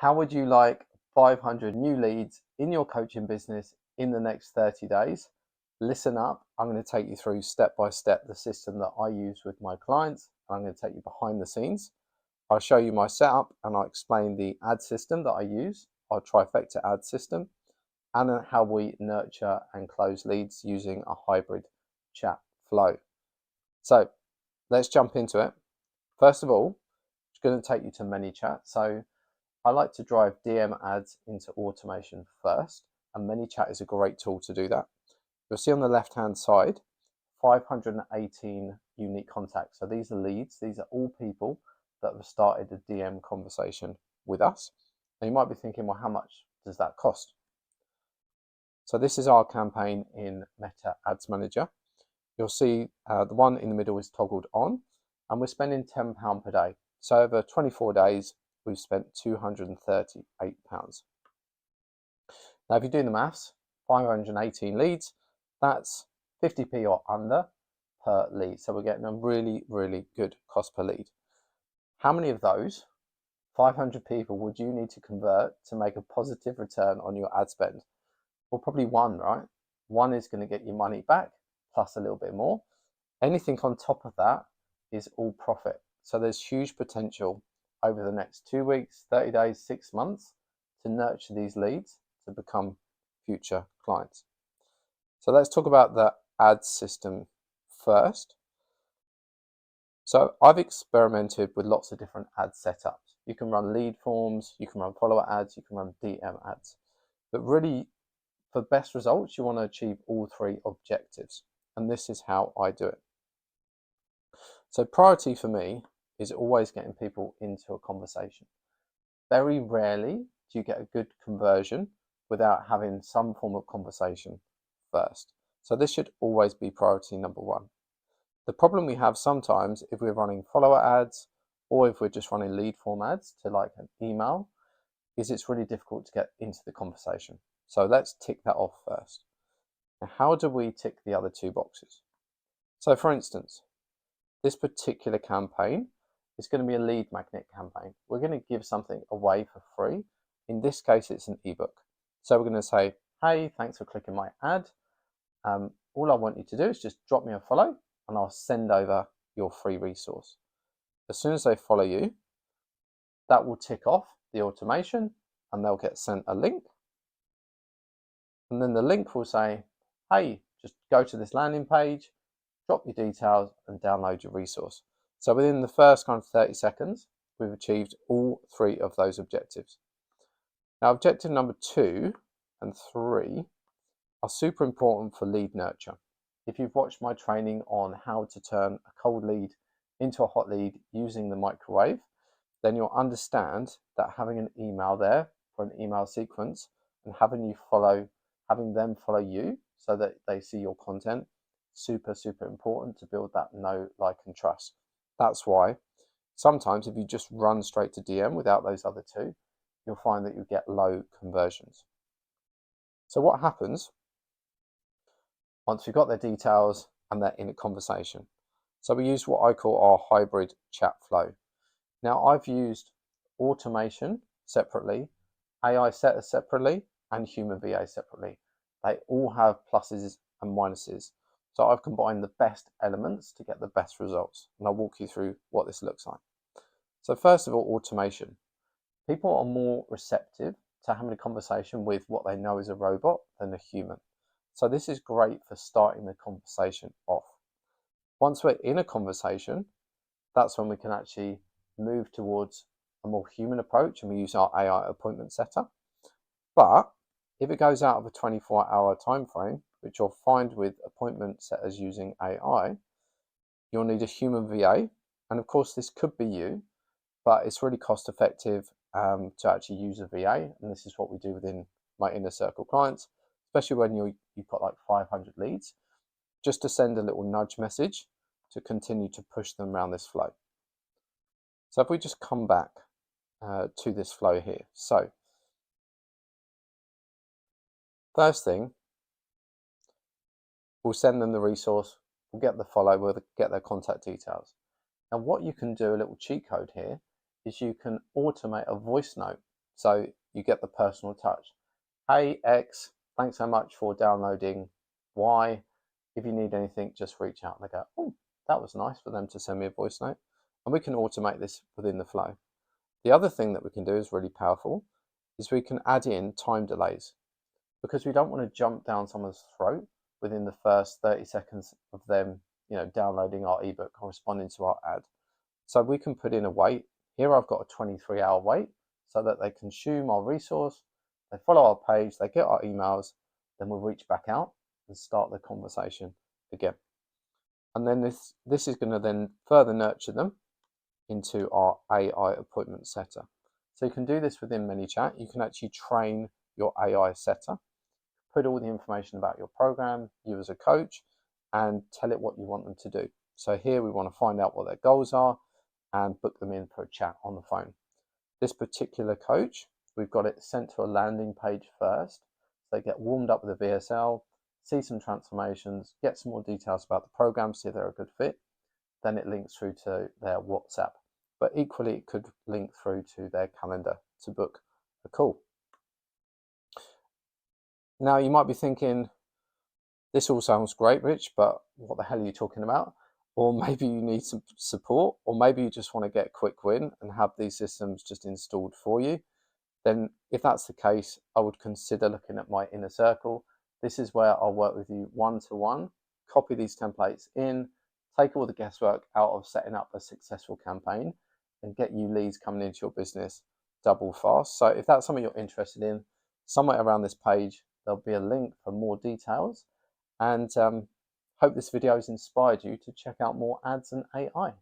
How would you like 500 new leads in your coaching business in the next 30 days? Listen up. I'm going to take you through step by step the system that I use with my clients. I'm going to take you behind the scenes. I'll show you my setup and I'll explain the ad system that I use, our trifecta ad system, and how we nurture and close leads using a hybrid chat flow. So let's jump into it. First of all, it's going to take you to ManyChat. So I like to drive DM ads into automation first, and ManyChat is a great tool to do that. You'll see on the left-hand side, 518 unique contacts. So these are leads. These are all people that have started a DM conversation with us. And you might be thinking, well, how much does that cost? So this is our campaign in Meta Ads Manager. You'll see the one in the middle is toggled on, and we're spending £10 per day. So over 24 days, we've spent £238. Now, if you do the maths, 518 leads, that's 50p or under per lead. So we're getting a really, really good cost per lead. How many of those 500 people would you need to convert to make a positive return on your ad spend? Well, probably one, right? One is going to get your money back plus a little bit more. Anything on top of that is all profit. So there's huge potential over the next 2 weeks, 30 days, 6 months to nurture these leads to become future clients. So let's talk about the ad system first. So I've experimented with lots of different ad setups. You can run lead forms, you can run follower ads, you can run DM ads. But really, for best results, you want to achieve all three objectives. And this is how I do it. So priority for me is always getting people into a conversation. Very rarely do you get a good conversion without having some form of conversation first. So this should always be priority number one. The problem we have sometimes if we're running follower ads or if we're just running lead form ads to like an email is it's really difficult to get into the conversation. So let's tick that off first. Now, how do we tick the other two boxes? So for instance, this particular campaign is going to be a lead magnet campaign. We're going to give something away for free. In this case, it's an ebook. So we're going to say, hey, thanks for clicking my ad. All I want you to do is just drop me a follow and I'll send over your free resource. As soon as they follow you, that will tick off the automation and they'll get sent a link. And then the link will say, hey, just go to this landing page, drop your details and download your resource. So within the first kind of 30 seconds, we've achieved all three of those objectives. Now, objective number 2 and 3 are super important for lead nurture. If you've watched my training on how to turn a cold lead into a hot lead using the microwave, then you'll understand that having an email there for an email sequence and having them follow you so that they see your content, super, super important to build that know, like, and trust. That's why sometimes if you just run straight to DM without those other two, you'll find that you get low conversions. So what happens once we've got their details and they're in a conversation? So we use what I call our hybrid chat flow. Now I've used automation separately, AI setters separately, and human VA separately. They all have pluses and minuses. So I've combined the best elements to get the best results. And I'll walk you through what this looks like. So first of all, automation. People are more receptive to having a conversation with what they know is a robot than a human. So this is great for starting the conversation off. Once we're in a conversation, that's when we can actually move towards a more human approach and we use our AI appointment setter. But if it goes out of a 24-hour time frame, which you'll find with appointment setters using AI, you'll need a human VA. And of course, this could be you, but it's really cost effective to actually use a VA. And this is what we do within my inner circle clients, especially when you've got like 500 leads, just to send a little nudge message to continue to push them around this flow. So if we just come back to this flow here. So first thing, we'll send them the resource, we'll get the follow, we'll get their contact details. And what you can do, a little cheat code here, is you can automate a voice note So you get the personal touch. Hey X, thanks so much for downloading Y. If you need anything, just reach out. And they go, oh, that was nice for them to send me a voice note. And we can automate this within the flow. The other thing that we can do is really powerful, is we can add in time delays, because we don't want to jump down someone's throat within the first 30 seconds of them, downloading our ebook or responding to our ad. So we can put in a wait. Here I've got a 23-hour wait so that they consume our resource, they follow our page, they get our emails, then we'll reach back out and start the conversation again. And then this is going to then further nurture them into our AI appointment setter. So you can do this within ManyChat. You can actually train your AI setter, put all the information about your program, you as a coach, and tell it what you want them to do. So here we want to find out what their goals are and book them in for a chat on the phone. This particular coach, we've got it sent to a landing page first. So they get warmed up with the VSL, see some transformations, get some more details about the program, see if they're a good fit. Then it links through to their WhatsApp. But equally, it could link through to their calendar to book a call. Now, you might be thinking, this all sounds great, Rich, but what the hell are you talking about? Or maybe you need some support, or maybe you just want to get a quick win and have these systems just installed for you. Then if that's the case, I would consider looking at my inner circle. This is where I'll work with you one-to-one, copy these templates in, take all the guesswork out of setting up a successful campaign, and get you leads coming into your business double fast. So if that's something you're interested in, somewhere around this page, there'll be a link for more details. And hope this video has inspired you to check out more ads and AI.